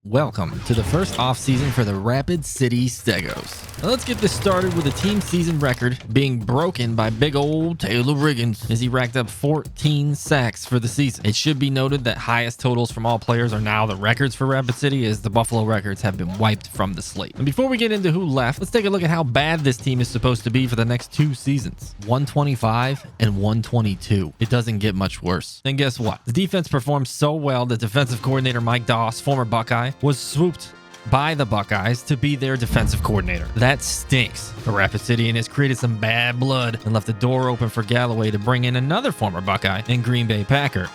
Welcome to the first off-season for the Rapid City Stegos. Now let's get this started with a team season record being broken by big old Taylor Riggins as he racked up 14 sacks for the season. It should be noted that highest totals from all players are now the records for Rapid City, as the Buffalo records have been wiped from the slate. And before we get into who left, let's take a look at how bad this team is supposed to be for the next two seasons. 125 and 122. It doesn't get much worse. And guess what? The defense performed so well that defensive coordinator Mike Doss, former Buckeye, was swooped by the Buckeyes to be their defensive coordinator. That stinks for Rapid City and has created some bad blood and left the door open for Galloway to bring in another former Buckeye and Green Bay Packer,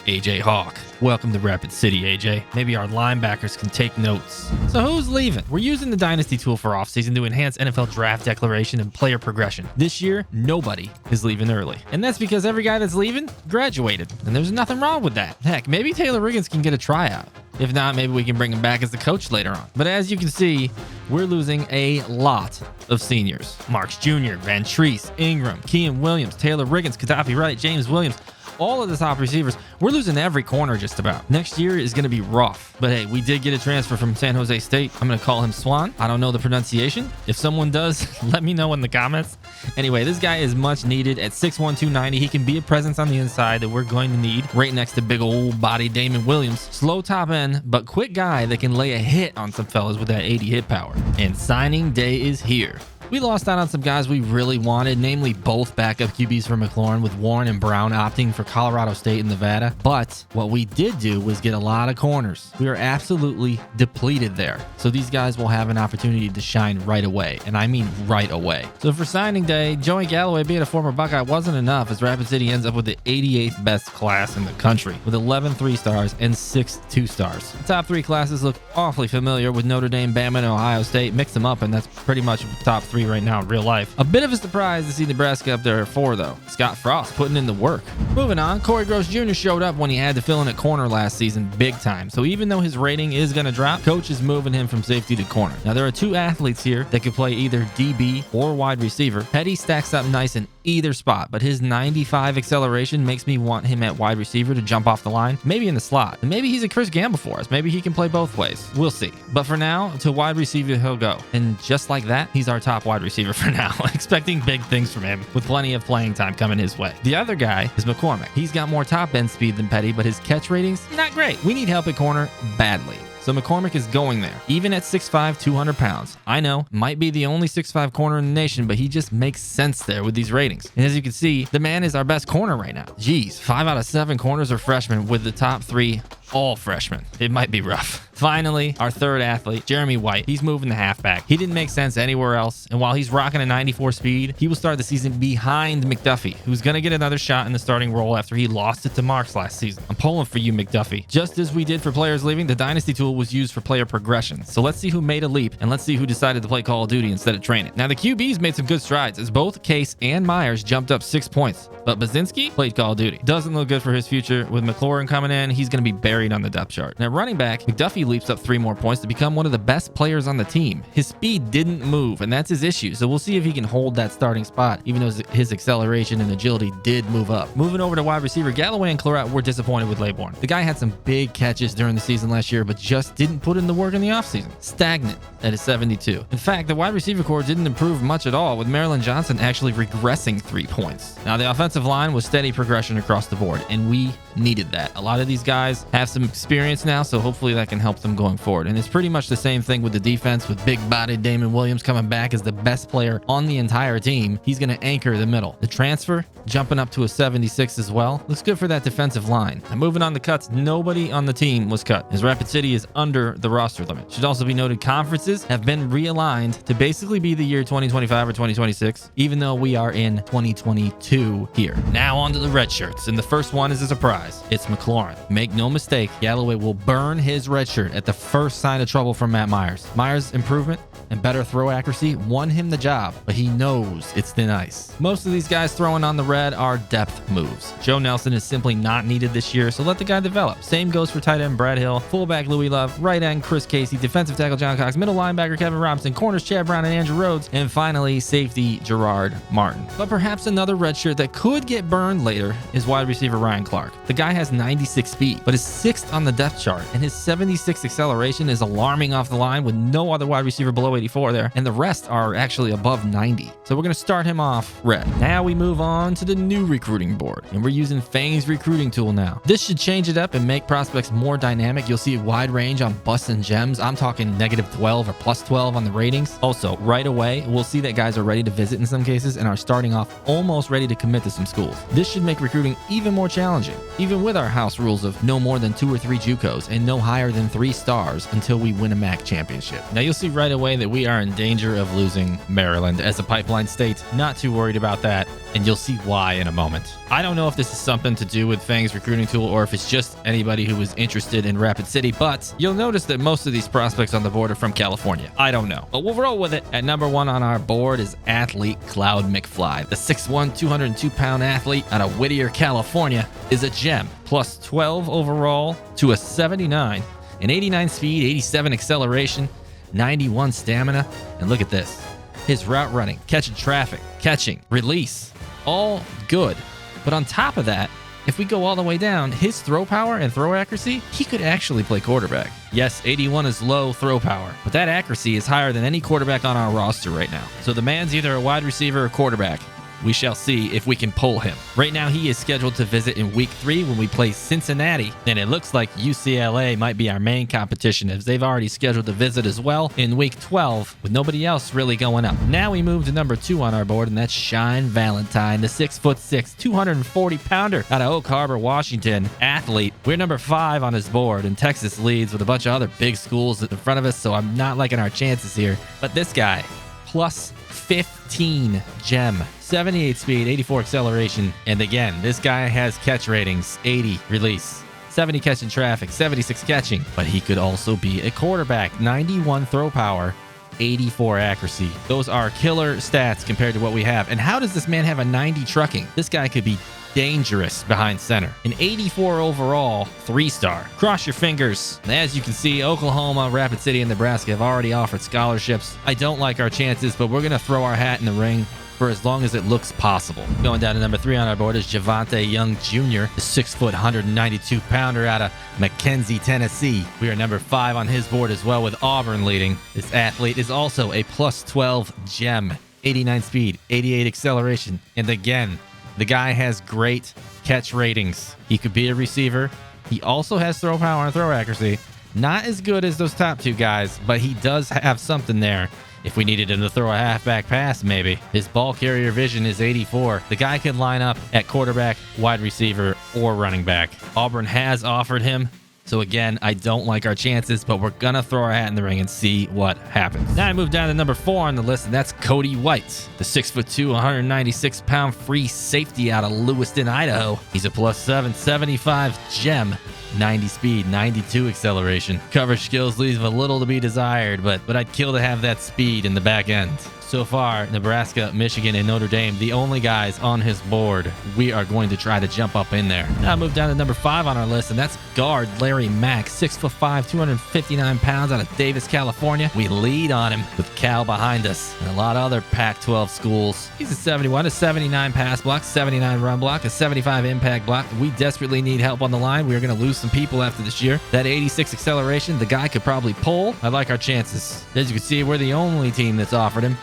AJ Hawk. Welcome to Rapid City, AJ. Maybe our linebackers can take notes. So who's leaving? We're using the Dynasty Tool for offseason to enhance NFL draft declaration and player progression. This year, nobody is leaving early. And that's because every guy that's leaving graduated. And there's nothing wrong with that. Heck, maybe Taylor Riggins can get a tryout. If not, maybe we can bring him back as the coach later on. But as you can see, we're losing a lot of seniors. Marks Jr., Van Treese, Ingram, Kean Williams, Taylor Riggins, Gaddafi Wright, James Williams. All of the top receivers. We're losing every corner just about. Next year is going to be rough. But hey, we did get a transfer from San Jose State. I'm going to call him Swan. I don't know the pronunciation. If someone does, let me know in the comments. Anyway, this guy is much needed at 6'1", 290. He can be a presence on the inside that we're going to need right next to big old body Damon Williams. Slow top end, but quick guy that can lay a hit on some fellas with that 80 hit power. And signing day is here. We lost out on some guys we really wanted, namely both backup QBs for McLaurin, with Warren and Brown opting for Colorado State and Nevada. But what we did do was get a lot of corners. We are absolutely depleted there. So these guys will have an opportunity to shine right away. And I mean right away. So for signing day, Joey Galloway being a former Buckeye wasn't enough, as Rapid City ends up with the 88th best class in the country, with 11 3-stars and 6 2-stars. The top three classes look awfully familiar, with Notre Dame, Bama, and Ohio State. Mix them up, and that's pretty much top three right now in real life. A bit of a surprise to see Nebraska up there at 4, though. Scott Frost putting in the work. Moving on, Corey Gross Jr. showed up when he had to fill in at corner last season big time. So even though his rating is going to drop, coach is moving him from safety to corner. Now there are two athletes here that could play either DB or wide receiver. Petty stacks up nice in either spot, but his 95 acceleration makes me want him at wide receiver to jump off the line, maybe in the slot. And maybe he's a Chris Gamble for us. Maybe he can play both ways. We'll see. But for now, to wide receiver he'll go. And just like that, he's our top wide receiver for now. Expecting big things from him, with plenty of playing time coming his way. The other guy is McCormick. He's got more top end speed than Petty, but his catch ratings, not great. We need help at corner badly. So McCormick is going there, even at 6'5", 200 pounds. I know, might be the only 6'5" corner in the nation, but he just makes sense there with these ratings. And as you can see, the man is our best corner right now. Geez, 5 out of 7 corners are freshmen, with the top 3 all freshmen. It might be rough. Finally, our third athlete, Jeremy White. He's moving the halfback. He didn't make sense anywhere else, and while he's rocking a 94 speed, he will start the season behind McDuffie, who's going to get another shot in the starting role after he lost it to Marks last season. I'm pulling for you, McDuffie. Just as we did for players leaving, the Dynasty Tool was used for player progression. So let's see who made a leap, and let's see who decided to play Call of Duty instead of training. Now the QBs made some good strides, as both Case and Myers jumped up 6 points, but Bazinski played Call of Duty. Doesn't look good for his future. With McLaurin coming in, he's going to be buried on the depth chart. Now running back, McDuffie leaps up 3 more points to become one of the best players on the team. His speed didn't move, and that's his issue. So we'll see if he can hold that starting spot, even though his acceleration and agility did move up. Moving over to wide receiver, Galloway and Claret were disappointed with Laybourne. The guy had some big catches during the season last year, but just didn't put in the work in the offseason. Stagnant at a 72. In fact, the wide receiver core didn't improve much at all, with Maryland Johnson actually regressing 3 points. Now the offensive line was steady progression across the board, and we needed that. A lot of these guys have some experience now, so hopefully that can help them going forward. And it's pretty much the same thing with the defense, with big-bodied Damon Williams coming back as the best player on the entire team. He's going to anchor the middle. The transfer jumping up to a 76 as well. Looks good for that defensive line. And moving on to cuts, nobody on the team was cut, as Rapid City is under the roster limit. Should also be noted, conferences have been realigned to basically be the year 2025 or 2026, even though we are in 2022 here. Now on to the Redshirts, and the first one is a surprise. It's McLaurin. Make no mistake, Galloway will burn his red shirt at the first sign of trouble from Matt Myers. Myers' improvement and better throw accuracy won him the job, but he knows it's thin ice. Most of these guys throwing on the red are depth moves. Joe Nelson is simply not needed this year, so let the guy develop. Same goes for tight end Brad Hill, fullback Louis Love, right end Chris Casey, defensive tackle John Cox, middle linebacker Kevin Robinson, corners Chad Brown and Andrew Rhodes, and finally safety Gerard Martin. But perhaps another redshirt that could get burned later is wide receiver Ryan Clark. The guy has 96 speed, but is 6th on the depth chart, and his 76 acceleration is alarming off the line with no other wide receiver below 84 there, and the rest are actually above 90. So we're going to start him off red. Now we move on to the new recruiting board, and we're using Fang's recruiting tool now. This should change it up and make prospects more dynamic. You'll see a wide range on busts and gems. I'm talking -12 or +12 on the ratings. Also, right away, we'll see that guys are ready to visit in some cases and are starting off almost ready to commit to some schools. This should make recruiting even more challenging, even with our house rules of no more than 2 or 3 JUCOs and no higher than 3 stars until we win a MAC championship. Now you'll see right away that we are in danger of losing Maryland as a pipeline state. Not too worried about that, and you'll see why in a moment. I don't know if this is something to do with Fang's recruiting tool or if it's just anybody who is interested in Rapid City, but you'll notice that most of these prospects on the board are from California. I don't know, but we'll roll with it. At number 1 on our board is athlete Cloud McFly. The 6'1", 202-pound athlete out of Whittier, California is a gem. +12 overall to a 79, an 89 speed, 87 acceleration, 91 stamina, and look at this. His route running, catching traffic, catching, release, all good. But on top of that, if we go all the way down, his throw power and throw accuracy, he could actually play quarterback. Yes, 81 is low throw power, but that accuracy is higher than any quarterback on our roster right now. So the man's either a wide receiver or quarterback. We shall see if we can pull him. Right now, he is scheduled to visit in week 3 when we play Cincinnati, and it looks like UCLA might be our main competition as they've already scheduled to visit as well in week 12 with nobody else really going up. Now we move to number 2 on our board, and that's Shine Valentine, the 6'6", 240-pounder out of Oak Harbor, Washington athlete. We're number 5 on his board, and Texas leads with a bunch of other big schools in front of us, so I'm not liking our chances here. But this guy, +15 gem, 78 speed, 84 acceleration, and again, this guy has catch ratings, 80 release, 70 catching traffic, 76 catching, but he could also be a quarterback, 91 throw power, 84 accuracy. Those are killer stats compared to what we have. And how does this man have a 90 trucking? This guy could be dangerous behind center. An 84 overall, 3-star. Cross your fingers. As you can see, Oklahoma, Rapid City, and Nebraska have already offered scholarships. I don't like our chances, but we're going to throw our hat in the ring for as long as it looks possible. Going down to number 3 on our board is Javante Young Jr., the 6', 192-pounder out of McKenzie, Tennessee. We are number 5 on his board as well, with Auburn leading. This athlete is also a +12 gem, 89 speed, 88 acceleration, and again, the guy has great catch ratings. He could be a receiver. He also has throw power and throw accuracy. Not as good as those top 2 guys, but he does have something there. If we needed him to throw a halfback pass, maybe. His ball carrier vision is 84. The guy can line up at quarterback, wide receiver, or running back. Auburn has offered him. So again, I don't like our chances, but we're going to throw our hat in the ring and see what happens. Now I move down to number 4 on the list, and that's Cody White, the 6'2", 196-pound free safety out of Lewiston, Idaho. He's a +7, 75 gem, 90 speed, 92 acceleration. Coverage skills leave a little to be desired, but I'd kill to have that speed in the back end. So far, Nebraska, Michigan, and Notre Dame, the only guys on his board. We are going to try to jump up in there. Now I move down to number 5 on our list, and that's guard Larry Mack, 6'5", 259 pounds out of Davis, California. We lead on him with Cal behind us and a lot of other Pac-12 schools. He's a 71, a 79 pass block, 79 run block, a 75 impact block. We desperately need help on the line. We are going to lose some people after this year. That 86 acceleration, the guy could probably pull. I like our chances. As you can see, we're the only team that's offered him.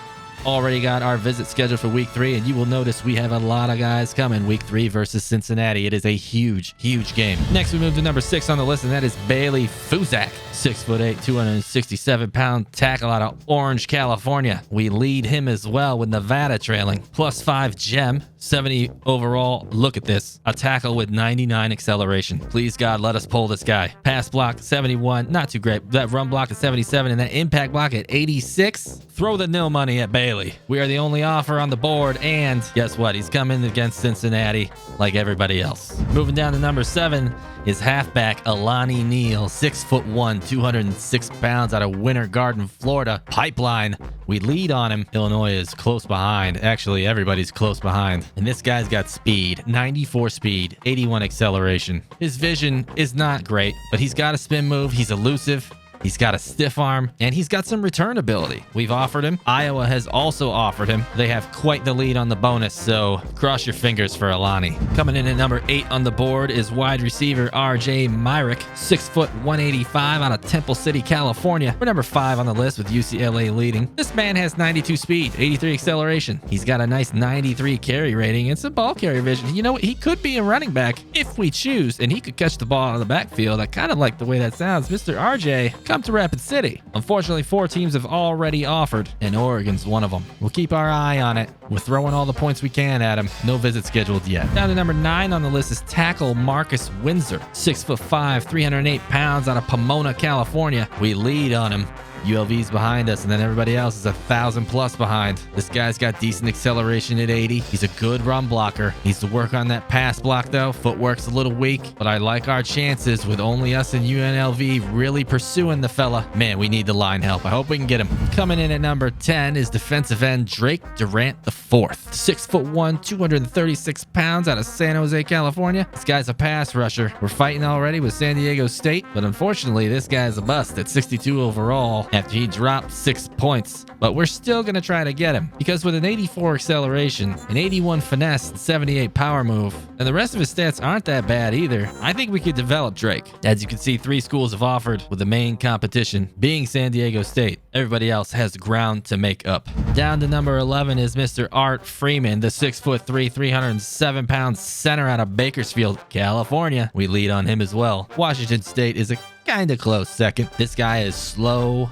Already got our visit scheduled for week 3, and you will notice we have a lot of guys coming week 3 versus Cincinnati. It is a huge, huge game. Next, we move to number 6 on the list, and that is Bailey Fuzak, 6'8", 267-pound tackle out of Orange, California. We lead him as well with Nevada trailing. +5 gem, 70 overall. Look at this. A tackle with 99 acceleration. Please, God, let us pull this guy. Pass block, 71. Not too great. That run block at 77, and that impact block at 86. Throw the nil money at Bailey. We are the only offer on the board, and guess what? He's coming against Cincinnati like everybody else. Moving down to number 7 is halfback Alani Neal, 6'1", 206 pounds, out of Winter Garden, Florida. Pipeline. We lead on him. Illinois is close behind. Actually, everybody's close behind. And this guy's got speed, 94 speed, 81 acceleration. His vision is not great, but he's got a spin move. He's elusive. He's got a stiff arm, and he's got some return ability. We've offered him. Iowa has also offered him. They have quite the lead on the bonus, so cross your fingers for Alani. Coming in at number 8 on the board is wide receiver RJ Myrick, 6'185", out of Temple City, California. We're number 5 on the list with UCLA leading. This man has 92 speed, 83 acceleration. He's got a nice 93 carry rating and some ball carry vision. You know what? He could be a running back if we choose, and he could catch the ball out of the backfield. I kind of like the way that sounds. Mr. RJ, come to Rapid City. Unfortunately, 4 teams have already offered, and Oregon's one of them. We'll keep our eye on it. We're throwing all the points we can at him. No visit scheduled yet. Down to number 9 on the list is tackle Marcus Windsor, 6'5", 308 pounds, out of Pomona, California. We lead on him. ULV's behind us, and then everybody else is 1,000 plus behind. This guy's got decent acceleration at 80. He's a good run blocker. Needs to work on that pass block, though. Footwork's a little weak, but I like our chances with only us and UNLV really pursuing the fella. Man, we need the line help. I hope we can get him. Coming in at number 10 is defensive end Drake Durant IV, 6'1", 236 pounds, out of San Jose, California. This guy's a pass rusher. We're fighting already with San Diego State, but unfortunately, this guy's a bust at 62 overall. After he dropped 6 points. But we're still going to try to get him, because with an 84 acceleration, an 81 finesse, and 78 power move, and the rest of his stats aren't that bad either, I think we could develop Drake. As you can see, 3 schools have offered, with the main competition being San Diego State. Everybody else has ground to make up. Down to number 11 is Mr. Art Freeman, the 6'3", 307 pound center out of Bakersfield, California. We lead on him as well. Washington State is a kind of close second. This guy is slow,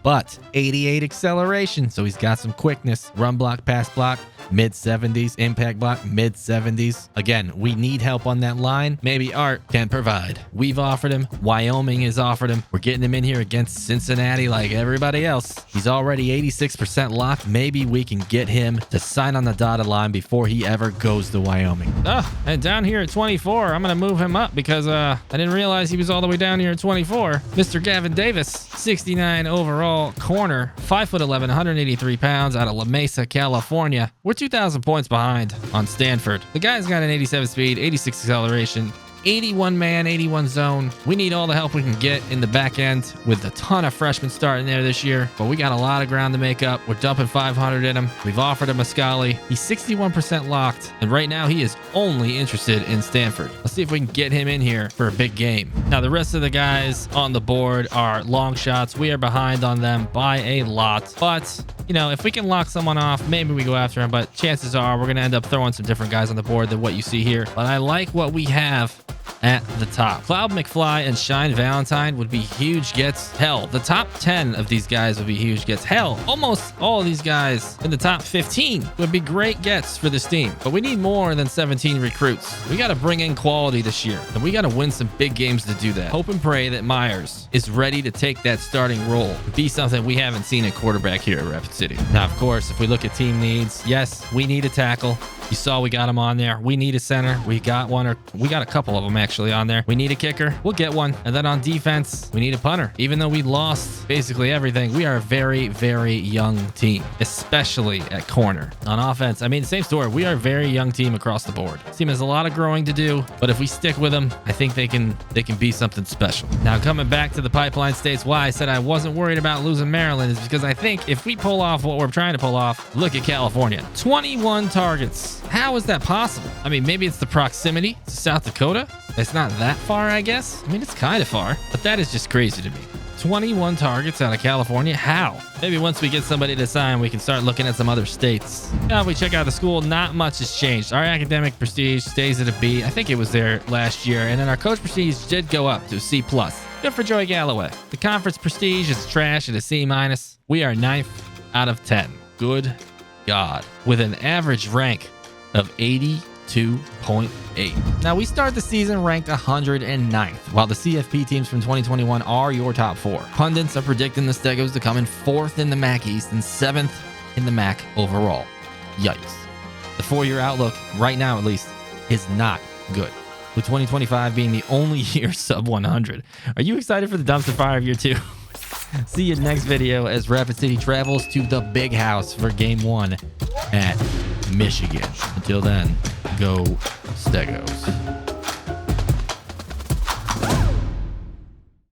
but 88 acceleration, so he's got some quickness. Run block, pass block, mid-70s. Impact block, mid-70s. Again, we need help on that line. Maybe Art can provide. We've offered him. Wyoming has offered him. We're getting him in here against Cincinnati like everybody else. He's already 86% locked. Maybe we can get him to sign on the dotted line before he ever goes to Wyoming. And down here at 24, I'm going to move him up because I didn't realize he was all the way down here at 24. Mr. Gavin Davis, 69 overall corner, 5'11", 183 pounds, out of La Mesa, California. We're 2,000 points behind on Stanford. The guy's got an 87 speed, 86 acceleration, 81 man, 81 zone. We need all the help we can get in the back end with a ton of freshmen starting there this year, but we got a lot of ground to make up. We're dumping 500 in him. We've offered him a Scally. He's 61% locked, and right now he is only interested in Stanford. Let's see if we can get him in here for a big game. Now, the rest of the guys on the board are long shots. We are behind on them by a lot, but you know, if we can lock someone off, maybe we go after him, but chances are we're going to end up throwing some different guys on the board than what you see here. But I like what we have at the top. Cloud McFly and Shine Valentine would be huge gets. Hell, the top 10 of these guys would be huge gets. Hell, almost all of these guys in the top 15 would be great gets for this team. But we need more than 17 recruits. We got to bring in quality this year, and we got to win some big games to do that. Hope and pray that Myers is ready to take that starting role, be something we haven't seen at quarterback here at Rapid City. Now, of course, if we look at team needs, yes, we need a tackle. You saw we got him on there. We need a center. We got one, or we got a couple of them actually on there. We need a kicker. We'll get one. And then on defense, we need a punter. Even though we lost basically everything, we are a very, very young team, especially at corner. On offense, I mean, same story. We are a very young team across the board. This team has a lot of growing to do, but if we stick with them, I think they can be something special. Now, coming back to the pipeline states, why I said I wasn't worried about losing Maryland is because I think if we pull off what we're trying to pull off, look at California. 21 targets. How is that possible? I mean, maybe it's the proximity to South Dakota. It's not that far, I guess. I mean, it's kind of far, but that is just crazy to me. 21 targets out of California. How? Maybe once we get somebody to sign, we can start looking at some other states. Now, if we check out the school, not much has changed. Our academic prestige stays at a B. I think it was there last year. And then our coach prestige did go up to a C+. Good for Joey Galloway. The conference prestige is trash at a C-. We are 9th out of 10. Good God. With an average rank of 82.8. Now, we start the season ranked 109th, while the CFP teams from 2021 are your top 4. Pundits are predicting the Stegos to come in 4th in the MAC East and 7th in the MAC overall. Yikes. The 4-year outlook, right now at least, is not good. with 2025 being the only year sub 100. Are you excited for the dumpster fire of year 2? See you next video as Rapid City travels to the big house for game 1 at Michigan. Until then, go Stegos.